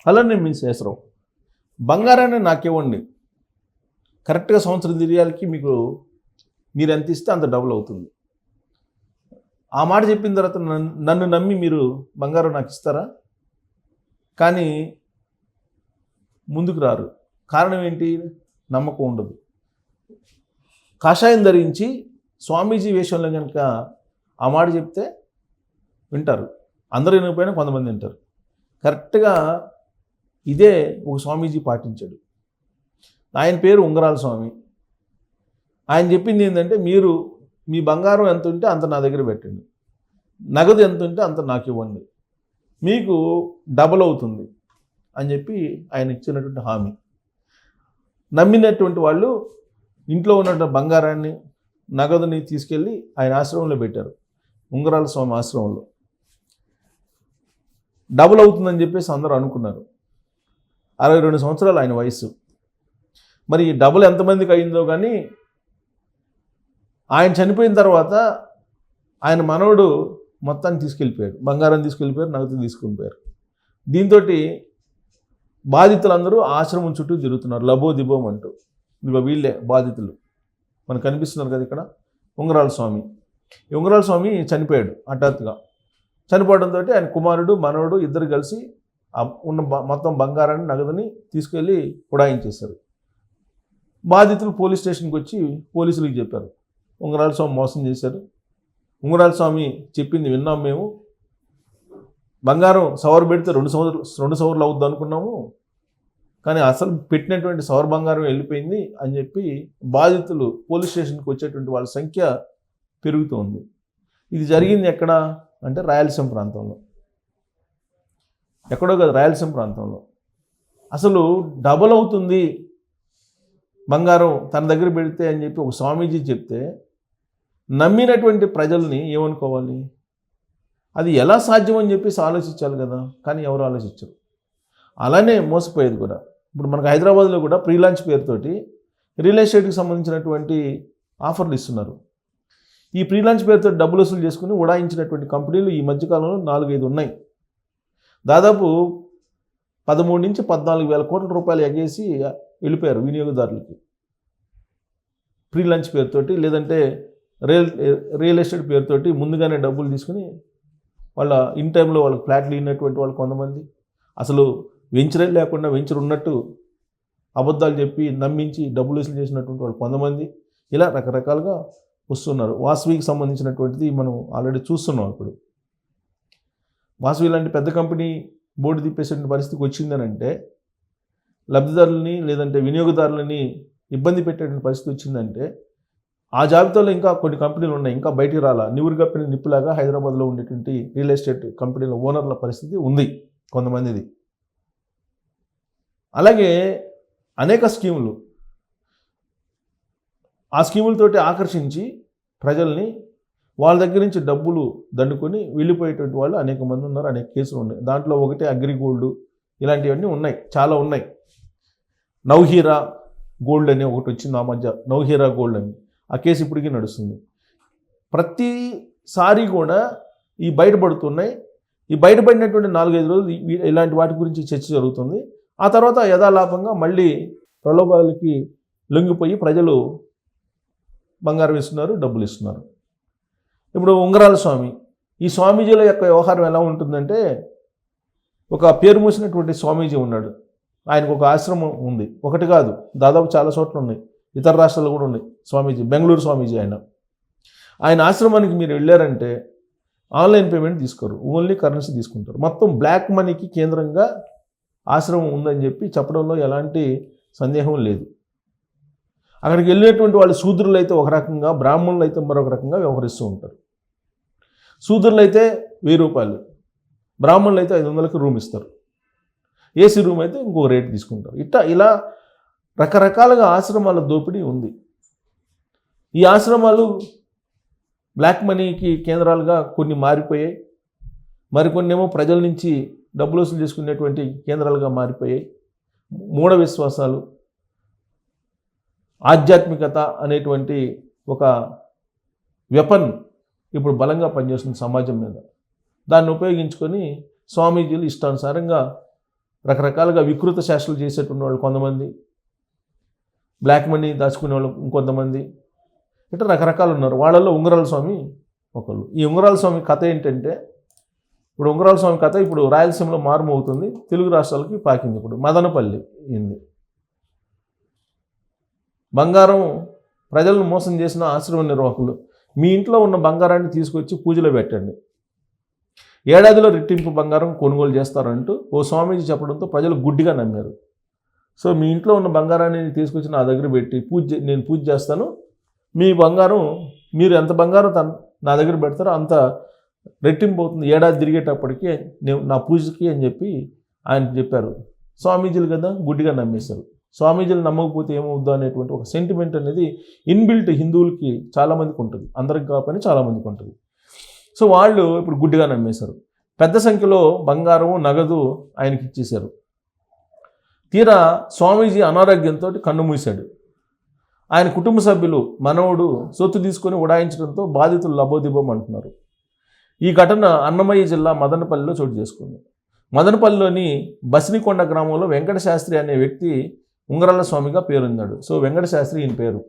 అలానే మీ శేషరావు బంగారాన్ని నాకివ్వండి, కరెక్ట్గా సంవత్సరం తిరిగాలకి మీరు ఎంత ఇస్తే అంత డబుల్ అవుతుంది. ఆ మాట చెప్పిన తర్వాత నన్ను నమ్మి మీరు బంగారం నాకు ఇస్తారా? కానీ ముందుకు రారు. కారణం ఏంటి? నమ్మకం ఉండదు. కాషాయం ధరించి స్వామీజీ వేషంలో కనుక ఆ మాట చెప్తే వింటారు. అందరూ వినకపోయినా కొంతమంది వింటారు. కరెక్ట్గా ఇదే ఒక స్వామీజీ పాటించాడు. ఆయన పేరు ఉంగరాల స్వామి. ఆయన చెప్పింది ఏంటంటే, మీరు మీ బంగారం ఎంత ఉంటే అంత నా దగ్గర పెట్టండి, నగదు ఎంత ఉంటే అంత నాకు ఇవ్వండి, మీకు డబల్ అవుతుంది అని చెప్పి ఆయన ఇచ్చినటువంటి హామీ. నమ్మినటువంటి వాళ్ళు ఇంట్లో ఉన్నటువంటి బంగారాన్ని, నగదుని తీసుకెళ్ళి ఆయన ఆశ్రమంలో పెట్టారు, ఉంగరాల స్వామి ఆశ్రమంలో. డబుల్ అవుతుందని చెప్పేసి అందరూ అనుకున్నారు. 62 సంవత్సరాలు ఆయన వయసు. మరి డబుల్ ఎంతమందికి అయిందో కానీ ఆయన చనిపోయిన తర్వాత ఆయన మనవడు మొత్తాన్ని తీసుకెళ్ళిపోయాడు, బంగారం తీసుకెళ్ళిపోయారు, నగదు తీసుకెళ్ళిపోయారు. దీంతో బాధితులందరూ ఆశ్రమం చుట్టూ తిరుగుతున్నారు లబోదిబోం అంటూ. ఇదిగో వీళ్ళే బాధితులు, మనకు కనిపిస్తున్నారు కదా ఇక్కడ, ఉంగరాల స్వామి. ఈ ఉంగరాల స్వామి చనిపోయాడు హఠాత్తుగా. చనిపోవడంతో ఆయన కుమారుడు మనవడు ఇద్దరు కలిసి ఉన్న మొత్తం బంగారాన్ని, నగదుని తీసుకెళ్ళి ఉడాయించేశారు. బాధితులు పోలీస్ స్టేషన్కి వచ్చి పోలీసులకు చెప్పారు, ఉంగరాల స్వామి మోసం చేశారు, ఉంగరాల స్వామి చెప్పింది విన్నాం మేము, బంగారం సవర్ పెడితే 2 సవర్లు అవుద్ది అనుకున్నాము, కానీ అసలు పెట్టినటువంటి సవర్ బంగారం వెళ్ళిపోయింది అని చెప్పి బాధితులు పోలీస్ స్టేషన్కి వచ్చేటువంటి వాళ్ళ సంఖ్య పెరుగుతోంది. ఇది జరిగింది ఎక్కడ అంటే రాయలసీమ ప్రాంతంలో, ఎక్కడో కదా రాయలసీమ ప్రాంతంలో. అసలు డబల్ అవుతుంది బంగారం తన దగ్గర పెడితే అని చెప్పి ఒక స్వామీజీ చెప్తే నమ్మినటువంటి ప్రజల్ని ఏమనుకోవాలి? అది ఎలా సాధ్యం అని చెప్పేసి ఆలోచించాలి కదా, కానీ ఎవరు ఆలోచించరు. అలానే మోసపోయేది కూడా. ఇప్పుడు మనకు హైదరాబాద్లో కూడా ప్రీ లాంచ్ పేరుతోటి రియల్ ఎస్టేట్కి సంబంధించినటువంటి ఆఫర్లు ఇస్తున్నారు. ఈ ప్రీ లాంచ్ పేరుతో డబ్బులు వసూలు చేసుకుని ఉడాయించినటువంటి కంపెనీలు ఈ మధ్యకాలంలో 4-5 ఉన్నాయి. దాదాపు 13 నుంచి 14 వేల కోట్ల రూపాయలు ఎగేసి వెళ్ళిపోయారు వినియోగదారులకి ప్రీ లాంచ్ పేరుతోటి, లేదంటే రియల్ ఎస్టేట్ పేరుతోటి ముందుగానే డబ్బులు తీసుకుని వాళ్ళ ఇన్ టైంలో వాళ్ళకి ఫ్లాట్లు ఇన్నటువంటి వాళ్ళు కొంతమంది, అసలు వెంచరే లేకుండా వెంచర్ ఉన్నట్టు అబద్ధాలు చెప్పి నమ్మించి డబ్బులు వసూలు చేసినటువంటి వాళ్ళు కొంతమంది, ఇలా రకరకాలుగా వస్తున్నారు. వాసవికి సంబంధించినటువంటిది మనం ఆల్రెడీ చూస్తున్నాం. ఇప్పుడు వాసవి లాంటి పెద్ద కంపెనీ బోర్డు తిప్పేసేటువంటి పరిస్థితికి వచ్చిందనంటే, లబ్ధిదారులని లేదంటే వినియోగదారులని ఇబ్బంది పెట్టేటువంటి పరిస్థితి వచ్చిందంటే, ఆ జాబితాలో ఇంకా కొన్ని కంపెనీలు ఉన్నాయి, ఇంకా బయటికి రాలా. నివురు కప్పిన నిప్పులాగా హైదరాబాద్లో ఉండేటువంటి రియల్ ఎస్టేట్ కంపెనీల ఓనర్ల పరిస్థితి ఉంది కొంతమందిది. అలాగే అనేక స్కీములు, ఆ స్కీములతోటి ఆకర్షించి ప్రజల్ని వాళ్ళ దగ్గర నుంచి డబ్బులు దండుకొని వెళ్ళిపోయేటువంటి వాళ్ళు అనేక మంది ఉన్నారు, అనేక కేసులు ఉన్నాయి. దాంట్లో ఒకటే అగ్రిగోల్డ్, ఇలాంటివన్నీ ఉన్నాయి, చాలా ఉన్నాయి. నౌహీరా గోల్డ్ అని ఒకటి వచ్చింది ఆ మధ్య, నౌహీరా గోల్డ్ అని, ఆ కేసు ఇప్పటికీ నడుస్తుంది. ప్రతిసారి కూడా ఈ బయటపడుతున్నాయి. ఈ బయటపడినటువంటి 4-5 రోజులు ఇలాంటి వాటి గురించి చర్చ జరుగుతుంది. ఆ తర్వాత యథాలాపంగా మళ్ళీ ప్రలోభాలకి లొంగిపోయి ప్రజలు బంగారం ఇస్తున్నారు, డబ్బులు ఇస్తున్నారు. ఇప్పుడు ఉంగరాల స్వామి, ఈ స్వామీజీల యొక్క వ్యవహారం ఎలా ఉంటుందంటే, ఒక పేరు మూసినటువంటి స్వామీజీ ఉన్నాడు, ఆయనకు ఒక ఆశ్రమం ఉంది, ఒకటి కాదు దాదాపు చాలా చోట్ల ఉన్నాయి, ఇతర రాష్ట్రాల్లో కూడా ఉన్నాయి స్వామీజీ. బెంగళూరు స్వామీజీ ఆయన ఆశ్రమానికి మీరు వెళ్ళారంటే ఆన్లైన్ పేమెంట్ తీసుకోరు, ఓన్లీ కరెన్సీ తీసుకుంటారు. మొత్తం బ్లాక్ మనీకి కేంద్రంగా ఆశ్రమం ఉందని చెప్పి చెప్పడంలో ఎలాంటి సందేహం లేదు. అక్కడికి వెళ్ళినటువంటి వాళ్ళు శూద్రులు అయితే ఒక రకంగా, బ్రాహ్మణులు అయితే మరొక రకంగా వ్యవహరిస్తూ ఉంటారు. శూద్రులు అయితే 1000 రూపాయలు, బ్రాహ్మణులు అయితే 500కి రూమ్ ఇస్తారు, ఏసీ రూమ్ అయితే ఇంకొక రేట్ తీసుకుంటారు. ఇలా రకరకాలుగా ఆశ్రమాల దోపిడీ ఉంది. ఈ ఆశ్రమాలు బ్లాక్ మనీకి కేంద్రాలుగా కొన్ని మారిపోయాయి, మరికొన్ని ఏమో ప్రజల నుంచి డబ్బులు వసూలు చేసుకునేటువంటి కేంద్రాలుగా మారిపోయాయి. మూఢ విశ్వాసాలు, ఆధ్యాత్మికత అనేటువంటి ఒక వెపన్ ఇప్పుడు బలంగా పనిచేస్తుంది సమాజం మీద. దాన్ని ఉపయోగించుకొని స్వామీజీలు ఇష్టానుసారంగా రకరకాలుగా వికృత శాస్త్రాలు చేసేటువంటి వాళ్ళు కొంతమంది, బ్లాక్ మనీ దాచుకునే వాళ్ళు ఇంకొంతమంది, ఇట్లా రకరకాలు ఉన్నారు. వాళ్ళల్లో ఉంగరాల స్వామి ఒకళ్ళు. ఈ ఉంగరాల స్వామి కథ ఏంటంటే, ఇప్పుడు ఉంగరాల స్వామి కథ ఇప్పుడు రాయలసీమలో మారుమవుతుంది, తెలుగు రాష్ట్రాలకి పాకింది. ఇప్పుడు మదనపల్లి ఇంది. బంగారం ప్రజలను మోసం చేసిన ఆశ్రమ నిర్వాహకులు, మీ ఇంట్లో ఉన్న బంగారాన్ని తీసుకొచ్చి పూజలో పెట్టండి, ఏడాదిలో రెట్టింపు బంగారం కొనుగోలు చేస్తారంటూ ఓ స్వామీజీ చెప్పడంతో ప్రజలు గుడ్డిగా నమ్మారు. సో మీ ఇంట్లో ఉన్న బంగారాన్ని తీసుకొచ్చి నా దగ్గర పెట్టి నేను పూజ చేస్తాను, మీ బంగారం మీరు ఎంత బంగారం నా దగ్గర పెడతారో అంత రెట్టింపు అవుతుంది ఏడాది తిరిగేటప్పటికి నా పూజకి అని చెప్పి ఆయన చెప్పారు. స్వామీజీలు కదా గుడ్డిగా నమ్మేశారు. స్వామీజీలు నమ్మకపోతే ఏమవుద్దు అనేటువంటి ఒక సెంటిమెంట్ అనేది ఇన్బిల్ట్ హిందువులకి చాలామందికి ఉంటుంది, అందరికి కాకపోయినా చాలామందికి ఉంటుంది. సో వాళ్ళు ఇప్పుడు గుడ్డిగా నమ్మేశారు. పెద్ద సంఖ్యలో బంగారం నగదు ఆయనకి ఇచ్చేశారు. తీరా స్వామీజీ అనారోగ్యంతో కన్ను మూశాడు. ఆయన కుటుంబ సభ్యులు మనవడు సొత్తు తీసుకొని ఉడాయించడంతో బాధితులు లబోదిబోం అంటున్నారు. ఈ ఘటన అన్నమయ్య జిల్లా మదనపల్లిలో చోటు చేసుకుంది. మదనపల్లిలోని బసినికొండ గ్రామంలో వెంకటశాస్త్రి అనే వ్యక్తి ఉంగరాల స్వామిగా పేరొందాడు. సో వెంకటశాస్త్రి ఈయన పేరు.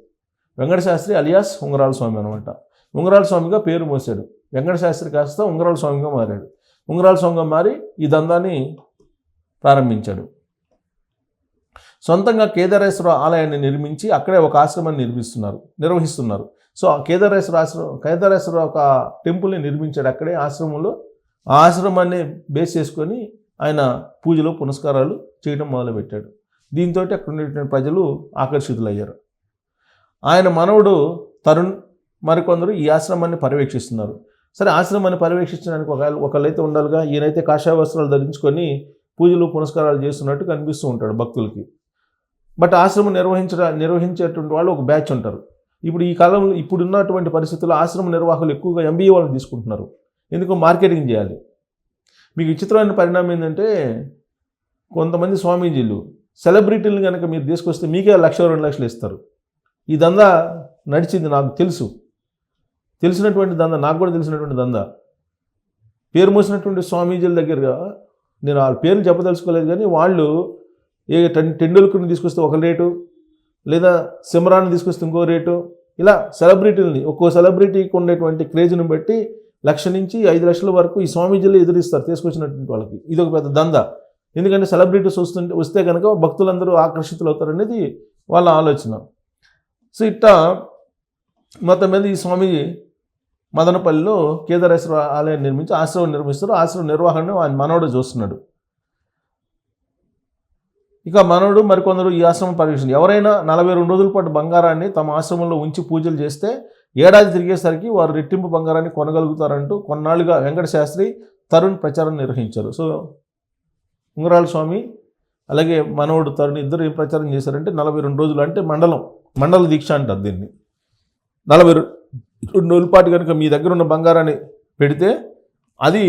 వెంకటశాస్త్రి అలియాస్ ఉంగరాల స్వామి అనమాట. ఉంగరాల స్వామిగా పేరు మోసాడు. వెంకటశాస్త్రి కాస్త ఉంగరాల స్వామిగా మారాడు. ఉంగరాల స్వామిగా మారి ఈ దందాన్ని ప్రారంభించాడు. సొంతంగా కేదారేశ్వర ఆలయాన్ని నిర్మించి అక్కడే ఒక ఆశ్రమాన్ని నిర్వహిస్తున్నారు. సో కేదారేశ్వర ఒక టెంపుల్ని నిర్మించాడు అక్కడే ఆశ్రమంలో. ఆ ఆశ్రమాన్ని బేస్ చేసుకొని ఆయన పూజలు పునస్కారాలు చేయడం మొదలుపెట్టాడు. దీంతో అక్కడ ఉన్నటువంటి ప్రజలు ఆకర్షితులయ్యారు. ఆయన మనవడు తరుణ్ మరికొందరు ఈ ఆశ్రమాన్ని పర్యవేక్షిస్తున్నారు. సరే, ఆశ్రమాన్ని పర్యవేక్షించడానికి ఒకళ్ళైతే ఉండాలిగా. ఈయనైతే కాషాయ వస్త్రాలు ధరించుకొని పూజలు పునస్కారాలు చేస్తున్నట్టు కనిపిస్తూ ఉంటాడు భక్తులకి. బట్ ఆశ్రమం నిర్వహించేటువంటి వాళ్ళు ఒక బ్యాచ్ ఉంటారు. ఇప్పుడు ఈ కాలంలో ఇప్పుడున్నటువంటి పరిస్థితుల్లో ఆశ్రమ నిర్వాహకులు ఎక్కువగా MBA వాళ్ళని తీసుకుంటున్నారు. ఎందుకు? మార్కెటింగ్ చేయాలి. మీకు విచిత్రమైన పరిణామం ఏంటంటే, కొంతమంది స్వామీజీలు సెలబ్రిటీలను కనుక మీరు తీసుకొస్తే మీకే 1,00,000 2 లక్షలు ఇస్తారు. ఈ దందా నడిచింది, నాకు తెలిసినటువంటి దందా, నాకు కూడా తెలిసినటువంటి దందా. పేరు మోసినటువంటి స్వామీజీల దగ్గరగా నేను వాళ్ళ పేర్లు చెప్పదలుచుకోలేదు, కానీ వాళ్ళు టెండూల్కర్ని తీసుకొస్తే ఒక రేటు, లేదా సిమ్రాన్ని తీసుకొస్తే ఇంకో రేటు, ఇలా సెలబ్రిటీలని ఒక్కో సెలబ్రిటీకి ఉండేటువంటి క్రేజ్ని బట్టి 1,00,000 నుంచి 5 లక్షల వరకు ఈ స్వామీజీలు ఎదురిస్తారు తీసుకొచ్చినటువంటి వాళ్ళకి. ఇది ఒక పెద్ద దందా. ఎందుకంటే సెలబ్రిటీస్ వస్తే కనుక భక్తులందరూ ఆకర్షితులు అవుతారనేది వాళ్ళ ఆలోచన. సో ఇట్టా మొత్తం మీద ఈ స్వామీజీ మదనపల్లిలో కేదారేశ్వర ఆలయాన్ని నిర్మించి ఆశ్రమం నిర్మిస్తారు. ఆశ్రమ నిర్వహణను ఆయన మనవడు చూస్తున్నాడు. ఇక మనవడు మరికొందరు ఈ ఆశ్రమం పర్యవేక్షణ. ఎవరైనా 42 రోజుల పాటు బంగారాన్ని తమ ఆశ్రమంలో ఉంచి పూజలు చేస్తే ఏడాది తిరిగేసరికి వారు రెట్టింపు బంగారాన్ని కొనగలుగుతారంటూ కొన్నాళ్ళుగా వెంకటశాస్త్రి, తరుణ్ ప్రచారం నిర్వహించారు. సో ఉంగరాల స్వామి అలాగే మనవడు తరుణ్ ఇద్దరు ఏం ప్రచారం చేశారంటే 42 రోజులు, అంటే మండల దీక్ష అంటారు దీన్ని. 42 రోజుల పాటు కనుక మీ దగ్గర ఉన్న బంగారాన్ని పెడితే అది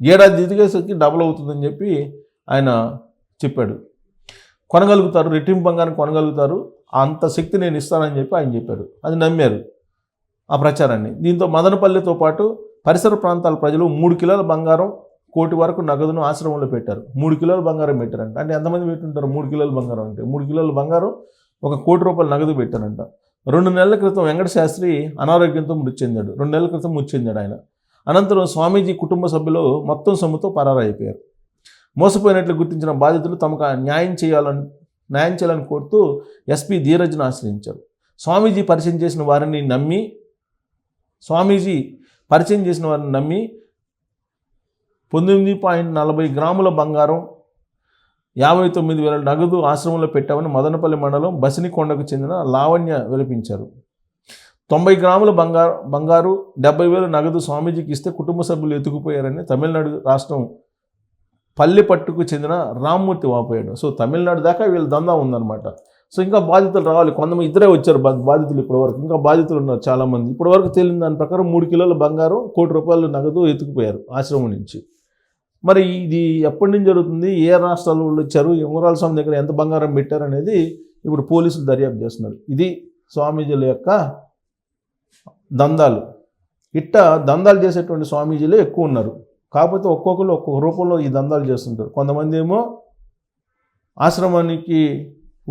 ఏడాది తిరిగేసరికి డబుల్ అవుతుందని చెప్పి ఆయన చెప్పాడు. కొనగలుగుతారు, రెట్టింపు బంగారం కొనగలుగుతారు, అంత శక్తి నేను ఇస్తానని చెప్పి ఆయన చెప్పాడు. అది నమ్మారు ఆ ప్రచారాన్ని. దీంతో మదనపల్లితో పాటు పరిసర ప్రాంతాల ప్రజలు 3 కిలోల బంగారం, 1 కోటి వరకు నగదును ఆశ్రమంలో పెట్టారు. 3 కిలోల బంగారం పెట్టారంట. అంటే ఎంతమంది పెట్టుంటారు? 3 కిలోల బంగారం అంటే 3 కిలోల బంగారం, 1 కోటి రూపాయల నగదు పెట్టారంట. 2 నెలల క్రితం వెంకటశాస్త్రి అనారోగ్యంతో మృతి చెందాడు. 2 నెలల క్రితం మృతి చెందాడు ఆయన. అనంతరం స్వామీజీ కుటుంబ సభ్యులు మొత్తం సొమ్ముతో పరారైపోయారు. మోసపోయినట్లు గుర్తించిన బాధితులు తమకు న్యాయం చేయాలని కోరుతూ ఎస్పీ ధీరజ్ను ఆశ్రయించారు. స్వామీజీ పరిచయం చేసిన వారిని నమ్మి 19.40 గ్రాముల బంగారం, 59,000 నగదు ఆశ్రమంలో పెట్టామని మదనపల్లి మండలం బసినికొండకు చెందిన లావణ్య విలపించారు. 90 గ్రాముల బంగారు 70,000 నగదు స్వామీజీకి ఇస్తే కుటుంబ సభ్యులు ఎత్తుకుపోయారని తమిళనాడు రాష్ట్రం పల్లెపట్టుకు చెందిన రామ్మూర్తి వాపోయాడు. సో తమిళనాడు దాకా వీళ్ళ దందా ఉందన్నమాట. సో ఇంకా బాధితులు రావాలి. కొంతమంది ఇద్దరే వచ్చారు బాధితులు ఇప్పటివరకు. ఇంకా బాధితులు ఉన్నారు చాలామంది. ఇప్పటివరకు తేలిన దాని ప్రకారం 3 కిలోల బంగారం, 1 కోటి రూపాయలు నగదు ఎత్తుకుపోయారు ఆశ్రమం నుంచి. మరి ఇది ఎప్పటి నుంచి జరుగుతుంది, ఏ రాష్ట్రాల వాళ్ళు ఇచ్చారు, ఉంగరాల స్వామి దగ్గర ఎంత బంగారం పెట్టారు అనేది ఇప్పుడు పోలీసులు దర్యాప్తు చేస్తున్నారు. ఇది స్వామీజీల యొక్క దందాలు. దందాలు చేసేటువంటి స్వామీజీలే ఎక్కువ ఉన్నారు. కాకపోతే ఒక్కొక్కరు ఒక్కొక్క రూపంలో ఈ దందాలు చేస్తుంటారు. కొంతమంది ఏమో ఆశ్రమానికి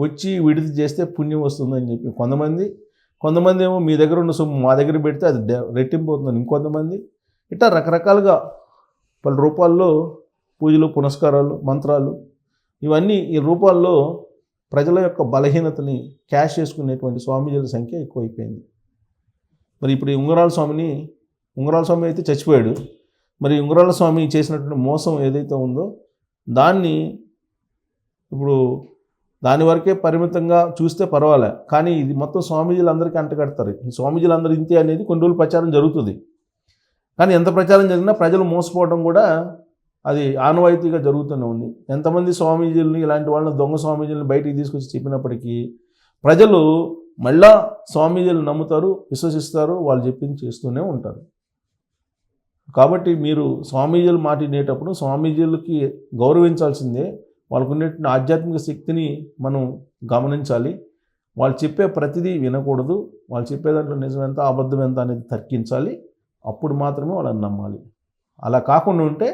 వచ్చి విడిది చేస్తే పుణ్యం వస్తుందని చెప్పి కొంతమంది ఏమో మీ దగ్గర ఉన్న సొమ్ము మా దగ్గర పెడితే అది రెట్టింపు అవుతుందని ఇంకొంతమంది, ఇట్లా రకరకాలుగా పలు రూపాల్లో పూజలు, పునస్కారాలు, మంత్రాలు, ఇవన్నీ ఈ రూపాల్లో ప్రజల యొక్క బలహీనతని క్యాష్ చేసుకునేటువంటి స్వామీజీల సంఖ్య ఎక్కువైపోయింది. మరి ఇప్పుడు ఈ ఉంగరాల స్వామి అయితే చచ్చిపోయాడు. మరి ఉంగరాల స్వామి చేసినటువంటి మోసం ఏదైతే ఉందో దాన్ని ఇప్పుడు దాని వరకే పరిమితంగా చూస్తే పర్వాలే, కానీ ఇది మొత్తం స్వామీజీలందరికీ అంటగడతారు. ఈ స్వామీజీలందరూ ఇంతే అనేది కొన్ని రోజులు ప్రచారం జరుగుతుంది. కానీ ఎంత ప్రచారం జరిగినా ప్రజలు మోసపోవడం కూడా అది ఆనవాయితీగా జరుగుతూనే ఉంది. ఎంతమంది స్వామీజీలని, ఇలాంటి వాళ్ళని, దొంగ స్వామీజీలని బయటికి తీసుకొచ్చి చెప్పినప్పటికీ ప్రజలు మళ్ళా స్వామీజీలు నమ్ముతారు, విశ్వసిస్తారు, వాళ్ళు చెప్పింది చేస్తూనే ఉంటారు. కాబట్టి మీరు స్వామీజీలు మాట వినేటప్పుడు స్వామీజీలకి గౌరవించాల్సిందే. వాళ్ళకు ఉన్నటువంటి ఆధ్యాత్మిక శక్తిని మనం గమనించాలి. వాళ్ళు చెప్పే ప్రతిదీ వినకూడదు. వాళ్ళు చెప్పే దాంట్లో నిజం ఎంత, అబద్ధం ఎంత అనేది తర్కించాలి. అప్పుడు మాత్రమే వాళ్ళని నమ్మాలి. అలా కాకుండా ఉంటే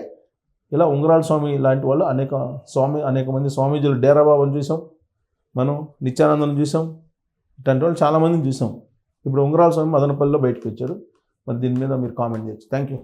ఇలా ఉంగరాల స్వామి లాంటి వాళ్ళు అనేక మంది స్వామీజీలు, డేరా బాబాని చూసాం, మనం నిత్యానందను చూసాం, ఇట్లాంటి వాళ్ళు చాలామందిని చూసాం. ఇప్పుడు ఉంగరాల స్వామి మదనపల్లిలో బయటకు వచ్చారు. మరి దీని మీద మీరు కామెంట్ చేయొచ్చు. Thank you.